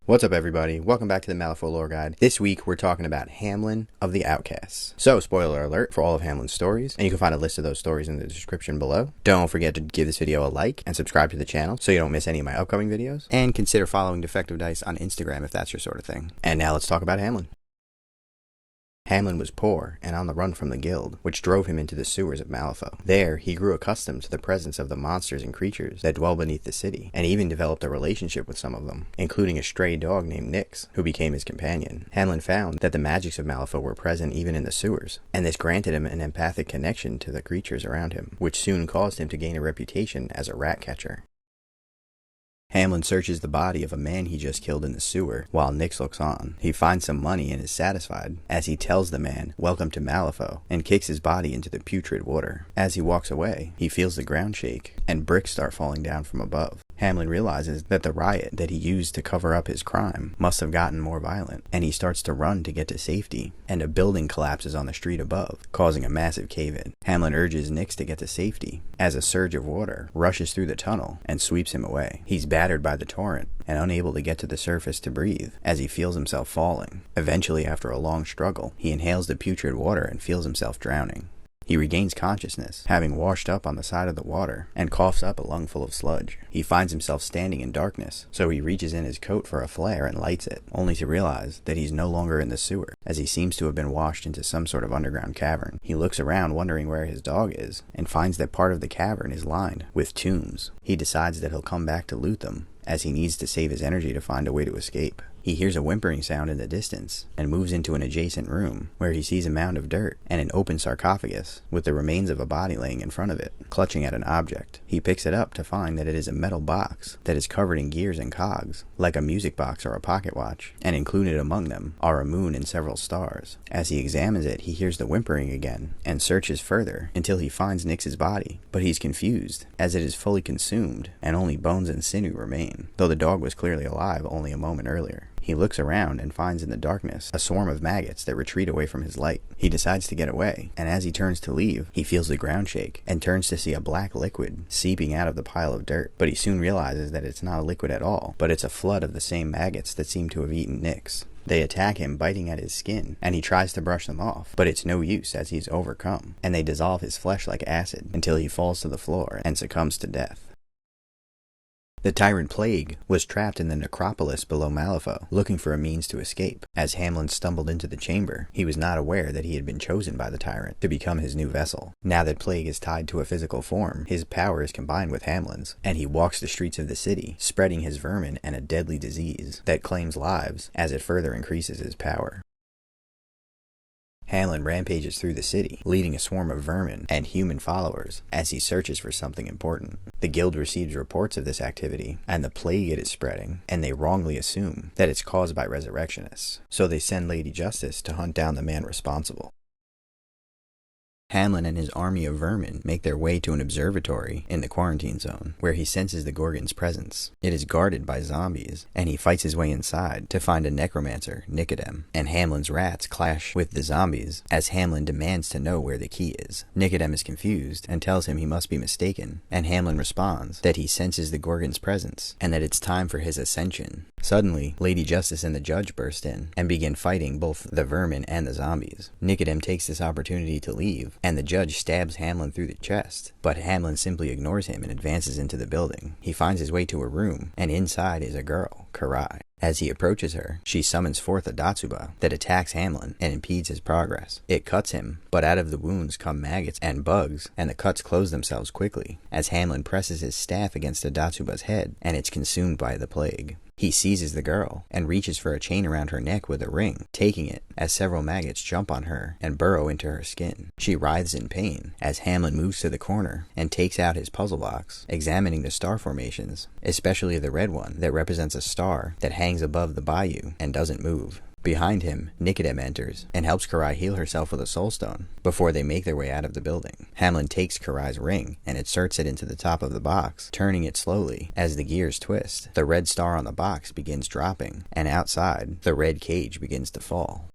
What's up, everybody? Welcome back to the Malifaux lore guide. This week we're talking about Hamelin of the Outcasts. So, spoiler alert for all of Hamelin's stories, and you can find a list of those stories in the description below. Don't forget to give this video a like and subscribe to the channel so you don't miss any of my upcoming videos, and consider following Defective Dice on Instagram if that's your sort of thing. And now let's talk about Hamelin. Hamelin was poor and on the run from the guild, which drove him into the sewers of Malifaux. There, he grew accustomed to the presence of the monsters and creatures that dwell beneath the city, and even developed a relationship with some of them, including a stray dog named Nyx, who became his companion. Hamelin found that the magics of Malifaux were present even in the sewers, and this granted him an empathic connection to the creatures around him, which soon caused him to gain a reputation as a rat catcher. Hamelin searches the body of a man he just killed in the sewer, while Nyx looks on. He finds some money and is satisfied, as he tells the man, "Welcome to Malifaux," and kicks his body into the putrid water. As he walks away, he feels the ground shake, and bricks start falling down from above. Hamelin realizes that the riot that he used to cover up his crime must have gotten more violent, and he starts to run to get to safety, and a building collapses on the street above, causing a massive cave-in. Hamelin urges Nyx to get to safety, as a surge of water rushes through the tunnel and sweeps him away. He's battered by the torrent and unable to get to the surface to breathe, as he feels himself falling. Eventually, after a long struggle, he inhales the putrid water and feels himself drowning. He regains consciousness, having washed up on the side of the water, and coughs up a lungful of sludge. He finds himself standing in darkness, so he reaches in his coat for a flare and lights it, only to realize that he's no longer in the sewer, as he seems to have been washed into some sort of underground cavern. He looks around wondering where his dog is, and finds that part of the cavern is lined with tombs. He decides that he'll come back to loot them, as he needs to save his energy to find a way to escape. He hears a whimpering sound in the distance, and moves into an adjacent room, where he sees a mound of dirt and an open sarcophagus, with the remains of a body laying in front of it, clutching at an object. He picks it up to find that it is a metal box that is covered in gears and cogs, like a music box or a pocket watch, and included among them are a moon and several stars. As he examines it, he hears the whimpering again, and searches further until he finds Nyx's body, but he's confused, as it is fully consumed, and only bones and sinew remain, though the dog was clearly alive only a moment earlier. He looks around and finds in the darkness a swarm of maggots that retreat away from his light. He decides to get away, and as he turns to leave, he feels the ground shake, and turns to see a black liquid seeping out of the pile of dirt. But he soon realizes that it's not a liquid at all, but it's a flood of the same maggots that seem to have eaten Nyx. They attack him, biting at his skin, and he tries to brush them off, but it's no use as he's overcome, and they dissolve his flesh like acid until he falls to the floor and succumbs to death. The Tyrant Plague was trapped in the necropolis below Malifaux, looking for a means to escape. As Hamelin stumbled into the chamber, he was not aware that he had been chosen by the Tyrant to become his new vessel. Now that Plague is tied to a physical form, his power is combined with Hamelin's, and he walks the streets of the city, spreading his vermin and a deadly disease that claims lives as it further increases his power. Hamelin rampages through the city, leading a swarm of vermin and human followers as he searches for something important. The guild receives reports of this activity and the plague it is spreading, and they wrongly assume that it's caused by resurrectionists, so they send Lady Justice to hunt down the man responsible. Hamelin and his army of vermin make their way to an observatory in the quarantine zone, where he senses the Gorgon's presence. It is guarded by zombies, and he fights his way inside to find a necromancer, Nicodem, and Hamelin's rats clash with the zombies as Hamelin demands to know where the key is. Nicodem is confused and tells him he must be mistaken, and Hamelin responds that he senses the Gorgon's presence and that it's time for his ascension. Suddenly, Lady Justice and the judge burst in and begin fighting both the vermin and the zombies. Nicodem takes this opportunity to leave, and the judge stabs Hamelin through the chest, but Hamelin simply ignores him and advances into the building. He finds his way to a room, and inside is a girl, Karai. As he approaches her, she summons forth a Datsuba that attacks Hamelin and impedes his progress. It cuts him, but out of the wounds come maggots and bugs, and the cuts close themselves quickly, as Hamelin presses his staff against the Datsuba's head, and it's consumed by the plague. He seizes the girl and reaches for a chain around her neck with a ring, taking it as several maggots jump on her and burrow into her skin. She writhes in pain as Hamelin moves to the corner and takes out his puzzle box, examining the star formations, especially the red one that represents a star that hangs above the bayou and doesn't move. Behind him, Nicodem enters and helps Karai heal herself with a soul stone before they make their way out of the building. Hamelin takes Karai's ring and inserts it into the top of the box, turning it slowly. As the gears twist, the red star on the box begins dropping, and outside, the red cage begins to fall.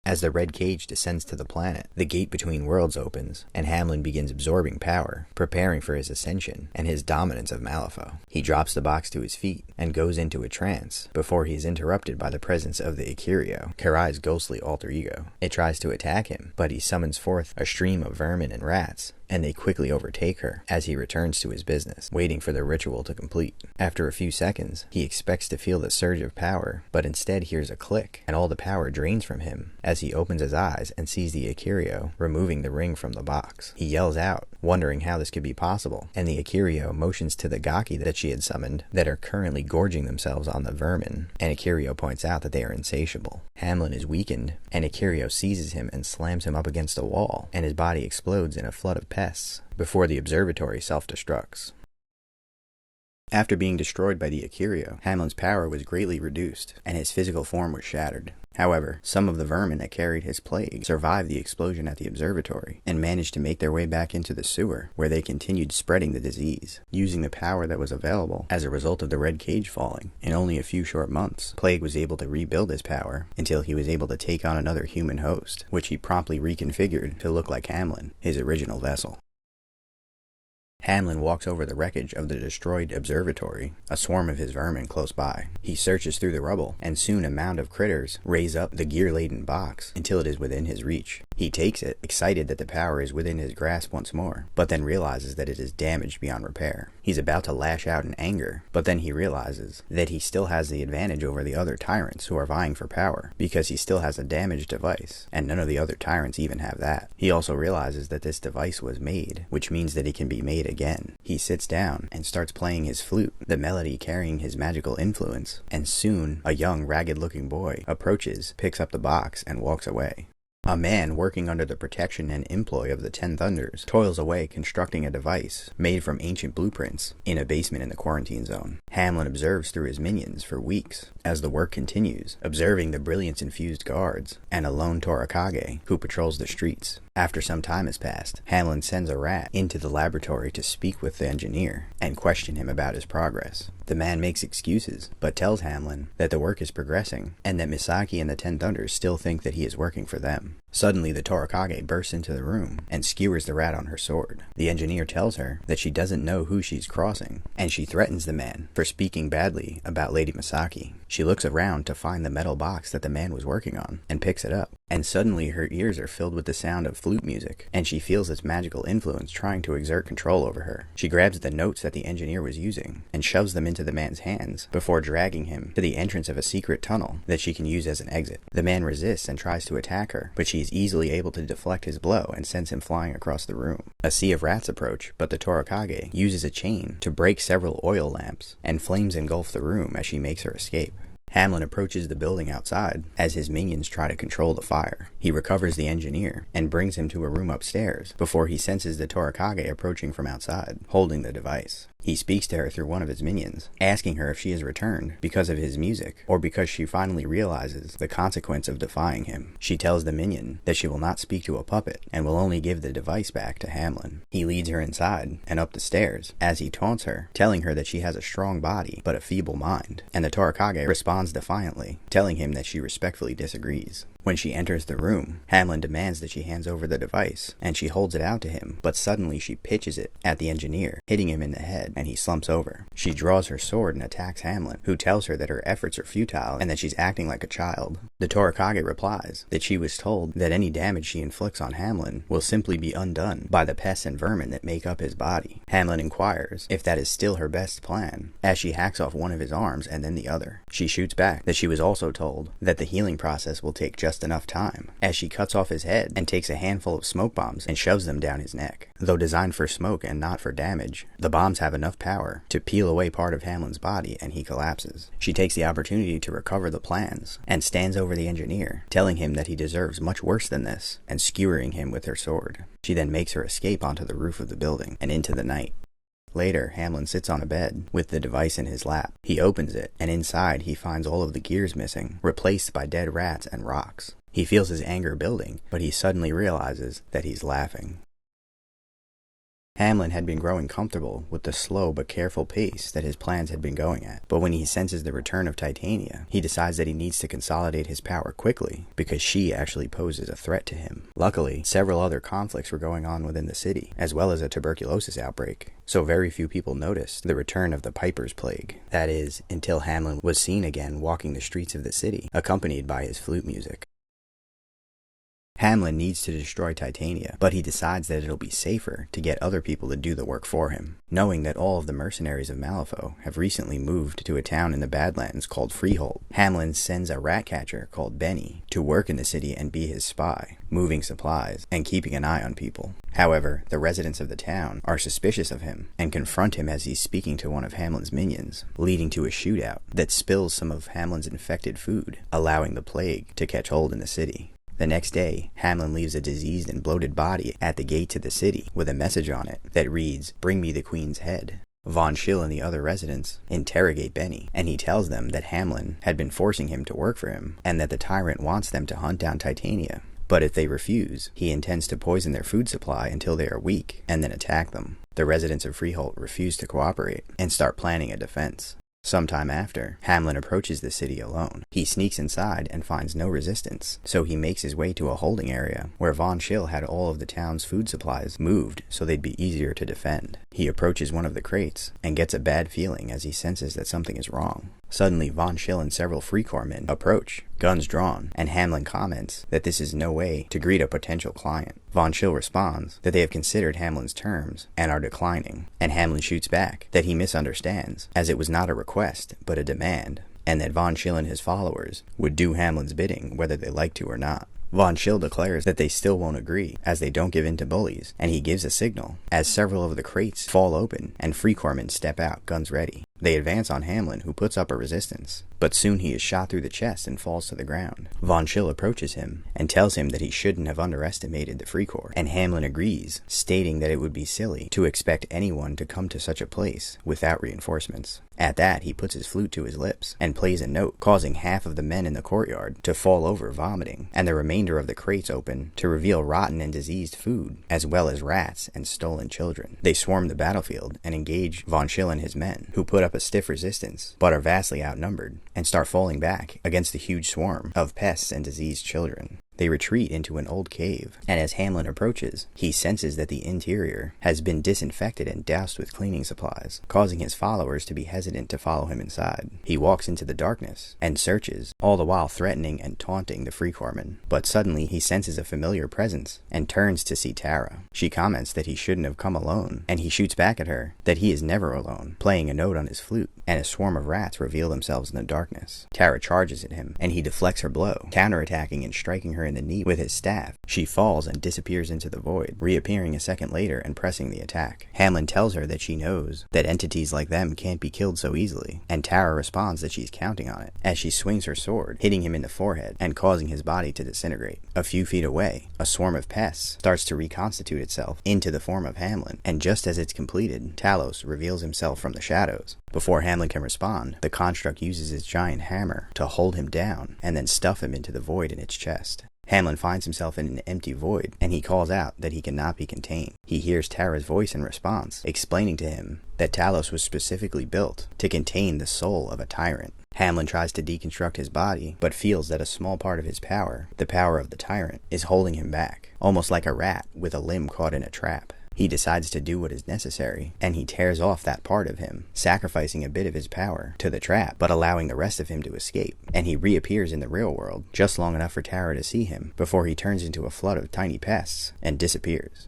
As the red cage descends to the planet, the gate between worlds opens, and Hamelin begins absorbing power, preparing for his ascension and his dominance of Malifaux. He drops the box to his feet and goes into a trance before he is interrupted by the presence of the Ikirio, Karai's ghostly alter ego. It tries to attack him, but he summons forth a stream of vermin and rats, and they quickly overtake her as he returns to his business, waiting for the ritual to complete. After a few seconds, he expects to feel the surge of power, but instead hears a click, and all the power drains from him as he opens his eyes and sees the Ikirio removing the ring from the box. He yells out, wondering how this could be possible, and the Ikirio motions to the Gaki that she had summoned that are currently gorging themselves on the vermin, and Ikirio points out that they are insatiable. Hamelin is weakened, and Ikirio seizes him and slams him up against a wall, and his body explodes in a flood of pests before the observatory self-destructs. After being destroyed by the Ikirio, Hamelin's power was greatly reduced, and his physical form was shattered. However, some of the vermin that carried his plague survived the explosion at the observatory, and managed to make their way back into the sewer, where they continued spreading the disease. Using the power that was available as a result of the red cage falling, in only a few short months, Plague was able to rebuild his power until he was able to take on another human host, which he promptly reconfigured to look like Hamelin, his original vessel. Hamelin walks over the wreckage of the destroyed observatory, a swarm of his vermin close by. He searches through the rubble, and soon a mound of critters raise up the gear-laden box until it is within his reach. He takes it, excited that the power is within his grasp once more, but then realizes that it is damaged beyond repair. He's about to lash out in anger, but then he realizes that he still has the advantage over the other tyrants who are vying for power, because he still has a damaged device, and none of the other tyrants even have that. He also realizes that this device was made, which means that it can be made again. He sits down and starts playing his flute, the melody carrying his magical influence, and soon a young, ragged-looking boy approaches, picks up the box, and walks away. A man working under the protection and employ of the Ten Thunders toils away constructing a device made from ancient blueprints in a basement in the quarantine zone. Hamelin observes through his minions for weeks as the work continues, observing the brilliance-infused guards and a lone Torakage who patrols the streets. After some time has passed, Hamelin sends a rat into the laboratory to speak with the engineer and question him about his progress. The man makes excuses, but tells Hamelin that the work is progressing, and that Misaki and the Ten Thunders still think that he is working for them. Suddenly, the Torakage bursts into the room and skewers the rat on her sword. The engineer tells her that she doesn't know who she's crossing, and she threatens the man for speaking badly about Lady Misaki. She looks around to find the metal box that the man was working on, and picks it up. And suddenly her ears are filled with the sound of flute music, and she feels its magical influence trying to exert control over her. She grabs the notes that the engineer was using, and shoves them into the man's hands, before dragging him to the entrance of a secret tunnel that she can use as an exit. The man resists and tries to attack her, but she is easily able to deflect his blow and sends him flying across the room. A sea of rats approach, but the Torakage uses a chain to break several oil lamps, and flames engulf the room as she makes her escape. Hamelin approaches the building outside as his minions try to control the fire. He recovers the engineer and brings him to a room upstairs before he senses the Torakage approaching from outside, holding the device. He speaks to her through one of his minions, asking her if she has returned because of his music or because she finally realizes the consequence of defying him. She tells the minion that she will not speak to a puppet and will only give the device back to Hamelin. He leads her inside and up the stairs as he taunts her, telling her that she has a strong body but a feeble mind, and the Torakage responds defiantly, telling him that she respectfully disagrees. When she enters the room, Hamelin demands that she hands over the device, and she holds it out to him, but suddenly she pitches it at the engineer, hitting him in the head, and he slumps over. She draws her sword and attacks Hamelin, who tells her that her efforts are futile and that she's acting like a child. The Torakage replies that she was told that any damage she inflicts on Hamelin will simply be undone by the pests and vermin that make up his body. Hamelin inquires if that is still her best plan, as she hacks off one of his arms and then the other. She shoots back that she was also told that the healing process will take just enough time, as she cuts off his head and takes a handful of smoke bombs and shoves them down his neck. Though designed for smoke and not for damage, the bombs have enough power to peel away part of Hamelin's body and he collapses. She takes the opportunity to recover the plans and stands over the engineer, telling him that he deserves much worse than this, and skewering him with her sword. She then makes her escape onto the roof of the building and into the night. Later, Hamelin sits on a bed with the device in his lap. He opens it, and inside he finds all of the gears missing, replaced by dead rats and rocks. He feels his anger building, but he suddenly realizes that he's laughing. Hamelin had been growing comfortable with the slow but careful pace that his plans had been going at, but when he senses the return of Titania, he decides that he needs to consolidate his power quickly because she actually poses a threat to him. Luckily, several other conflicts were going on within the city, as well as a tuberculosis outbreak, so very few people noticed the return of the Piper's Plague. That is, until Hamelin was seen again walking the streets of the city, accompanied by his flute music. Hamelin needs to destroy Titania, but he decides that it'll be safer to get other people to do the work for him. Knowing that all of the mercenaries of Malifaux have recently moved to a town in the Badlands called Freehold, Hamelin sends a rat catcher called Benny to work in the city and be his spy, moving supplies and keeping an eye on people. However, the residents of the town are suspicious of him and confront him as he's speaking to one of Hamelin's minions, leading to a shootout that spills some of Hamelin's infected food, allowing the plague to catch hold in the city. The next day, Hamelin leaves a diseased and bloated body at the gate to the city with a message on it that reads, "Bring me the Queen's head." Von Schill and the other residents interrogate Benny, and he tells them that Hamelin had been forcing him to work for him, and that the Tyrant wants them to hunt down Titania. But if they refuse, he intends to poison their food supply until they are weak, and then attack them. The residents of Freehold refuse to cooperate, and start planning a defense. Sometime after, Hamelin approaches the city alone. He sneaks inside and finds no resistance, so he makes his way to a holding area where Von Schill had all of the town's food supplies moved so they'd be easier to defend. He approaches one of the crates and gets a bad feeling as he senses that something is wrong. Suddenly, Von Schill and several Free Corps men approach, guns drawn, and Hamelin comments that this is no way to greet a potential client. Von Schill responds that they have considered Hamelin's terms and are declining, and Hamelin shoots back that he misunderstands, as it was not a request, but a demand, and that Von Schill and his followers would do Hamelin's bidding whether they like to or not. Von Schill declares that they still won't agree, as they don't give in to bullies, and he gives a signal, as several of the crates fall open and Free Corps men step out, guns ready. They advance on Hamelin, who puts up a resistance, but soon he is shot through the chest and falls to the ground. Von Schill approaches him and tells him that he shouldn't have underestimated the Free Corps, and Hamelin agrees, stating that it would be silly to expect anyone to come to such a place without reinforcements. At that, he puts his flute to his lips and plays a note, causing half of the men in the courtyard to fall over vomiting, and the remainder of the crates open to reveal rotten and diseased food, as well as rats and stolen children. They swarm the battlefield and engage Von Schill and his men, who put up a stiff resistance, but are vastly outnumbered, and start falling back against the huge swarm of pests and diseased children. They retreat into an old cave, and as Hamelin approaches, he senses that the interior has been disinfected and doused with cleaning supplies, causing his followers to be hesitant to follow him inside. He walks into the darkness and searches, all the while threatening and taunting the Free Corpsmen. But suddenly he senses a familiar presence and turns to see Tara. She comments that he shouldn't have come alone, and he shoots back at her that he is never alone, playing a note on his flute, and a swarm of rats reveal themselves in the darkness. Tara charges at him, and he deflects her blow, counterattacking and striking her in the knee with his staff. She falls and disappears into the void, reappearing a second later and pressing the attack. Hamelin tells her that she knows that entities like them can't be killed so easily, and Tara responds that she's counting on it, as she swings her sword, hitting him in the forehead and causing his body to disintegrate. A few feet away, a swarm of pests starts to reconstitute itself into the form of Hamelin, and just as it's completed, Talos reveals himself from the shadows. Before Hamelin can respond, the construct uses its giant hammer to hold him down and then stuff him into the void in its chest. Hamelin finds himself in an empty void, and he calls out that he cannot be contained. He hears Tara's voice in response, explaining to him that Talos was specifically built to contain the soul of a tyrant. Hamelin tries to deconstruct his body, but feels that a small part of his power, the power of the tyrant, is holding him back, almost like a rat with a limb caught in a trap. He decides to do what is necessary, and he tears off that part of him, sacrificing a bit of his power to the trap, but allowing the rest of him to escape. And he reappears in the real world, just long enough for Tara to see him, before he turns into a flood of tiny pests and disappears.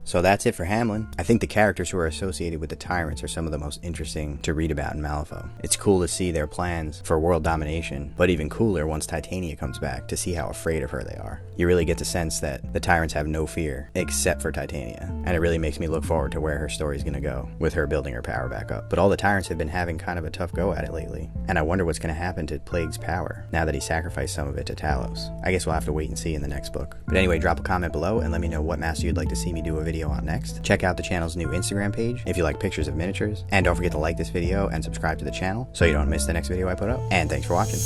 So that's it for Hamelin. I think the characters who are associated with the Tyrants are some of the most interesting to read about in Malifaux. It's cool to see their plans for world domination, but even cooler once Titania comes back to see how afraid of her they are. You really get the sense that the Tyrants have no fear except for Titania, and it really makes me look forward to where her story's gonna go, with her building her power back up. But all the Tyrants have been having kind of a tough go at it lately, and I wonder what's gonna happen to Plague's power now that he sacrificed some of it to Talos. I guess we'll have to wait and see in the next book. But anyway, drop a comment below and let me know what master you'd like to see me do a video on next. Check out the channel's new Instagram page if you like pictures of miniatures, and don't forget to like this video and subscribe to the channel so you don't miss the next video I put up. And thanks for watching.